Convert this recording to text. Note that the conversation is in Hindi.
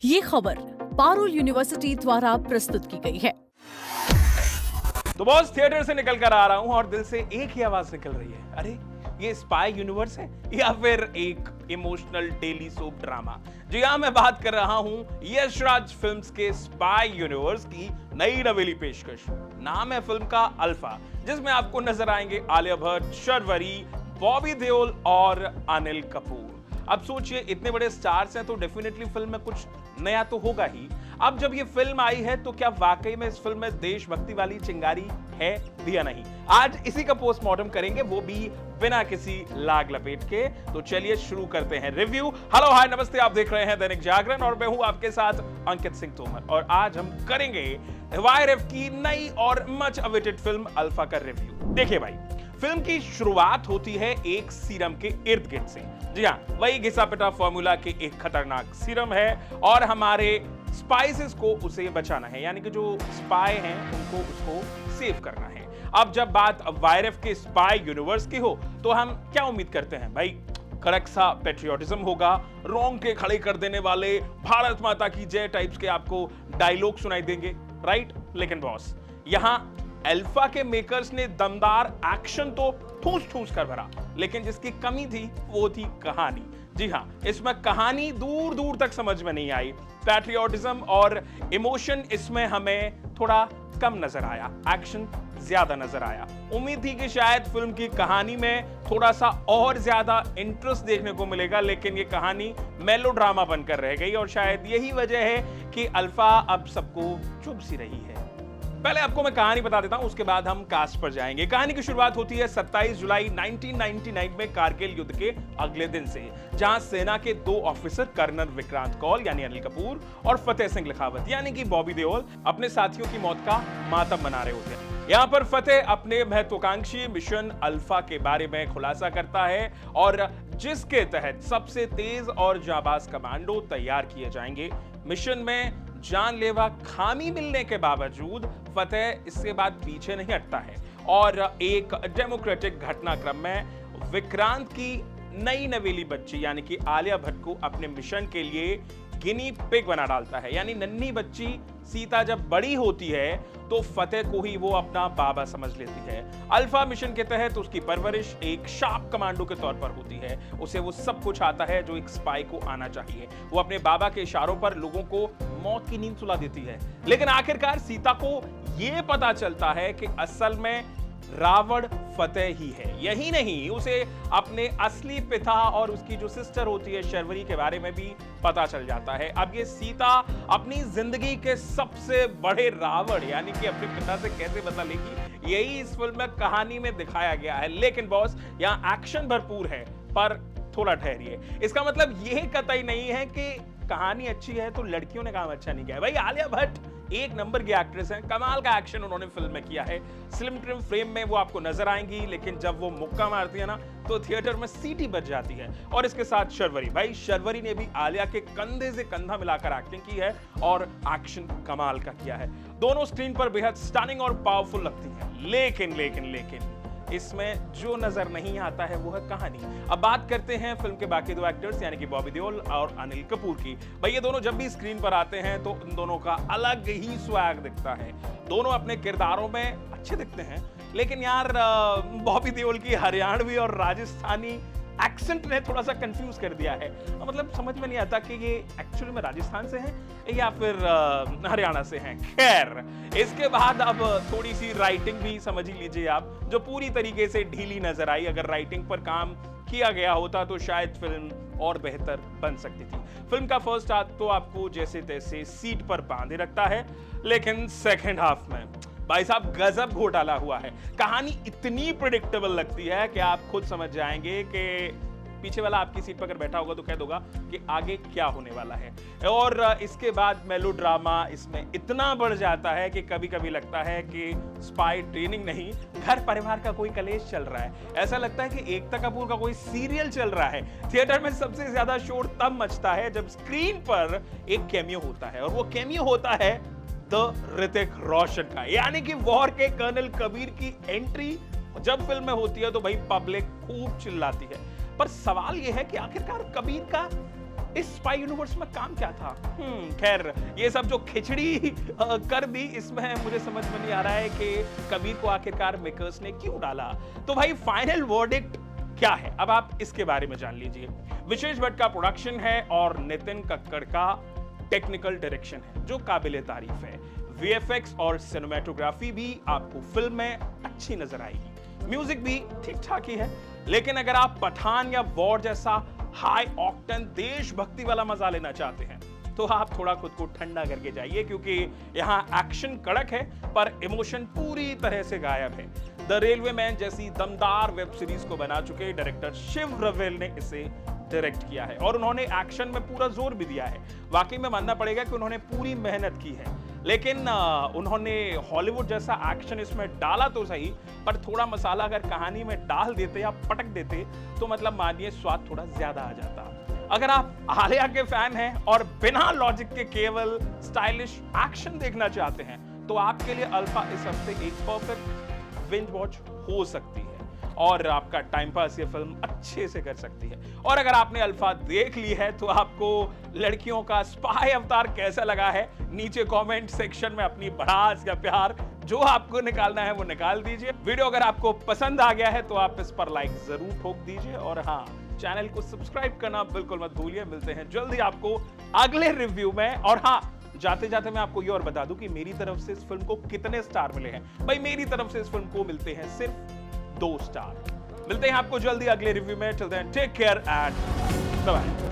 ये खबर पारुल यूनिवर्सिटी द्वारा प्रस्तुत की गई है। तो बॉस थिएटर से निकल कर आ रहा हूं और दिल से एक ही आवाज निकल रही है, अरे ये स्पाई यूनिवर्स है या फिर एक इमोशनल डेली सोप ड्रामा। जी हां, मैं बात कर रहा हूं यशराज फिल्म्स के स्पाई यूनिवर्स की नई नवेली पेशकश। नाम है फिल्म का अल्फा, जिसमें आपको नजर आएंगे आलिया भट्ट, शर्वरी, बॉबी देओल और अनिल कपूर। अब सोचिए, इतने बड़े स्टार्स हैं तो डेफिनेटली फिल्म में कुछ नया तो होगा ही। अब जब ये फिल्म आई है तो क्या वाकई में इस फिल्म में देशभक्ति वाली चिंगारी है भी या नहीं, आज इसी का पोस्टमार्टम करेंगे, वो भी बिना किसी लाग लपेट के। तो चलिए शुरू करते हैं रिव्यू। हेलो हाय नमस्ते, आप देख रहे हैं दैनिक जागरण और मैं हूं आपके साथ अंकित सिंह तोमर, और आज हम करेंगे वाईआरएफ की नई और मच अवेटेड फिल्म अल्फा का रिव्यू। देखिए भाई, फिल्म की शुरुआत होती है एक सीरम के इर्द गिर्द से। जी हाँ, वही घिसा पिटा फॉर्मूला के एक खतरनाक सीरम है और हमारे स्पाइसेस को उसे बचाना है, यानी कि जो स्पाई हैं उनको उसको सेव करना है। अब जब बात वाईआरएफ के स्पाई यूनिवर्स की हो तो हम क्या उम्मीद करते हैं भाई? कड़क सा पेट्रियोटिज्म होगा, रोंगटे खड़े कर देने वाले भारत माता की जय टाइप्स के आपको डायलॉग सुनाई देंगे, राइट? लेकिन बॉस, यहां अल्फा के मेकर्स ने दमदार एक्शन तो ठूस ठूस कर भरा, लेकिन जिसकी कमी थी वो थी कहानी। जी हाँ, इसमें कहानी दूर दूर तक समझ में नहीं आई। पैट्रियोटिज्म और इमोशन इसमें हमें थोड़ा कम नजर आया, एक्शन ज्यादा नजर आया। उम्मीद थी कि शायद फिल्म की कहानी में थोड़ा सा और ज्यादा इंटरेस्ट देखने को मिलेगा, लेकिन ये कहानी मेलोड्रामा बनकर रह गई और शायद यही वजह है कि अल्फा अब सबको चुभ सी रही है। पहले आपको मैं कहानी बता देता हूं, उसके बाद हम कास्ट पर जाएंगे। कहानी की शुरुआत होती है 27 जुलाई 1999 में कारगिल युद्ध के अगले दिन से, जहां सेना के दो ऑफिसर कर्नल विक्रांत कौल यानी अनिल कपूर और फतेह सिंह लखावत यानी कि बॉबी देओल अपने साथियों की मौत का मातम मना रहे होते हैं। यहाँ पर फतेह अपने महत्वाकांक्षी मिशन अल्फा के बारे में खुलासा करता है और जिसके तहत सबसे तेज और जाबाज कमांडो तैयार किए जाएंगे। मिशन में जानलेवा खामी मिलने के बावजूद फतेह इसके बाद पीछे नहीं हटता है और एक डेमोक्रेटिक घटनाक्रम में विक्रांत की नई नवेली बच्ची यानी कि आलिया भट्ट को अपने मिशन के लिए गिनी पिग बना डालता है। यानी नन्ही बच्ची सीता जब बड़ी होती है तो फतेह को ही वो अपना बाबा समझ लेती है। अल्फा मिशन के तहत उसकी परवरिश एक शार्प कमांडो के तौर पर होती है। उसे वो सब कुछ आता है जो एक स्पाई को आना चाहिए। वो अपने बाबा के इशारों पर लोगों को मौत की नींद सुला देती है। लेकिन आखिरकार सीता को ये पता चलता है कि असल में रावण फतेह ही है। यही नहीं, उसे अपने असली पिता और उसकी जो सिस्टर होती है शर्वरी के बारे में भी पता चल जाता है। अब ये सीता अपनी जिंदगी के सबसे बड़े रावण यानी कि अपने पिता से कैसे बदला लेगी, यही इस फिल्म में कहानी में दिखाया गया है। लेकिन बॉस, यहाँ एक्शन भरपूर है, पर थोड़ा ठहरिए। इसका मतलब यह कतई नहीं है कि कहानी अच्छी है तो लड़कियों ने काम अच्छा नहीं किया है। भाई, आलिया भट्ट एक नंबर की एक्ट्रेस है, कमाल का एक्शन उन्होंने फिल्म में किया है। स्लिम ट्रिम फ्रेम में वो आपको नजर आएंगी, लेकिन जब वो मुक्का मारती है ना तो थिएटर में सीटी बज जाती है। और इसके साथ शर्वरी, भाई शर्वरी ने भी आलिया के कंधे से कंधा मिलाकर एक्टिंग की है और एक्शन कमाल का किया है। दोनों स्क्रीन पर बेहद स्टनिंग और पावरफुल लगती हैं। लेकिन इसमें जो नजर नहीं आता है वो है कहानी। अब बात करते हैं फिल्म के बाकी दो एक्टर्स यानी कि बॉबी देओल और अनिल कपूर की। भाई, ये दोनों जब भी स्क्रीन पर आते हैं तो इन दोनों का अलग ही स्वैग दिखता है। दोनों अपने किरदारों में अच्छे दिखते हैं, लेकिन यार बॉबी देओल की हरियाणवी और राजस्थानी एक्सेंट ने थोड़ा सा कंफ्यूज कर दिया है। मतलब समझ में नहीं आता कि ये एक्चुअली में राजस्थान से हैं या फिर हरियाणा से हैं। खैर, इसके बाद अब थोड़ी सी राइटिंग भी समझ ही लीजिए आप, जो पूरी तरीके से ढीली नजर आई। अगर राइटिंग पर काम किया गया होता तो शायद फिल्म और बेहतर बन सकती थी। फिल्म का फर्स्ट हाफ तो आपको जैसे तैसे सीट पर बांधे रखता है, लेकिन सेकेंड हाफ में भाई साहब गजब घोटाला हुआ है। कहानी इतनी प्रेडिक्टेबल लगती है कि आप खुद समझ जाएंगे कि पीछे वाला आपकी सीट पर अगर बैठा होगा तो कह दोगा कि आगे क्या होने वाला है। और इसके बाद मेलोड्रामा इसमें इतना बढ़ जाता है कि कभी कभी लगता है कि स्पाई ट्रेनिंग नहीं, घर परिवार का कोई कलेश चल रहा है। ऐसा लगता है कि एकता कपूर का कोई सीरियल चल रहा है। थिएटर में सबसे ज्यादा शोर तब मचता है जब स्क्रीन पर एक कैमियो होता है, और वो कैमियो होता है द ऋतिक रोशन का, यानी कि वॉर के कर्नल कबीर की एंट्री जब फिल्म में होती है तो भाई पब्लिक खूब चिल्लाती है। पर सवाल यह है कि आखिरकार कबीर का इस स्पाई यूनिवर्स में काम क्या था? खैर ये सब जो खिचड़ी कर दी, इसमें मुझे समझ में नहीं आ रहा है कि कबीर को आखिरकार मेकर्स ने क्यों डाला। तो भाई फाइनल वर्डिक्ट क्या है, अब आप इसके बारे में जान लीजिए। विशेष भट्ट का प्रोडक्शन है और नितिन कक्कड़ का टेक्निकल डायरेक्शन है जो काबिले तारीफ है। वीएफएक्स और सिनेमेटोग्राफी भी आपको फिल्म में अच्छी नजर आएगी। म्यूजिक भी ठीक ठाक ही है, लेकिन अगर आप पठान या वॉर जैसा हाई ऑक्टेन देशभक्ति वाला मजा लेना चाहते हैं तो आप थोड़ा खुद को ठंडा करके जाइए, क्योंकि यहाँ एक्शन कड़क है पर इमोशन पूरी तरह से गायब है। द रेलवे मैन जैसी दमदार वेब सीरीज को बना चुके डायरेक्टर शिव रवेल ने इसे डायरेक्ट किया है और उन्होंने एक्शन में पूरा जोर भी दिया है। वाकई में मानना पड़ेगा कि उन्होंने पूरी मेहनत की है, लेकिन उन्होंने हॉलीवुड जैसा एक्शन इसमें डाला तो सही, पर थोड़ा मसाला अगर कहानी में डाल देते या पटक देते तो मतलब मानिए स्वाद थोड़ा ज्यादा आ जाता। अगर आप आलिया के फैन हैं और बिना लॉजिक के केवल स्टाइलिश एक्शन देखना चाहते हैं तो आपके लिए अल्फा इस हफ्ते एक परफेक्ट बिंज वॉच हो सकती है और आपका टाइम पास ये फिल्म अच्छे से कर सकती है। और अगर आपने अल्फा देख ली है तो आपको लड़कियों का स्पाई अवतार कैसा लगा है, नीचे कमेंट सेक्शन में अपनी भड़ास या प्यार जो आपको निकालना है वो निकाल दीजिए। वीडियो अगर आपको पसंद आ गया है तो आप इस पर लाइक जरूर ठोक दीजिए और हाँ, चैनल को सब्सक्राइब करना बिल्कुल मत भूलिए। मिलते हैं जल्दी आपको अगले रिव्यू में। और हाँ, जाते जाते मैं आपको ये और बता दूं कि मेरी तरफ से इस फिल्म को कितने स्टार मिले हैं। भाई मेरी तरफ से इस फिल्म को मिलते हैं सिर्फ 2 स्टार। मिलते हैं आपको जल्दी अगले रिव्यू में। Till then take care and bye bye.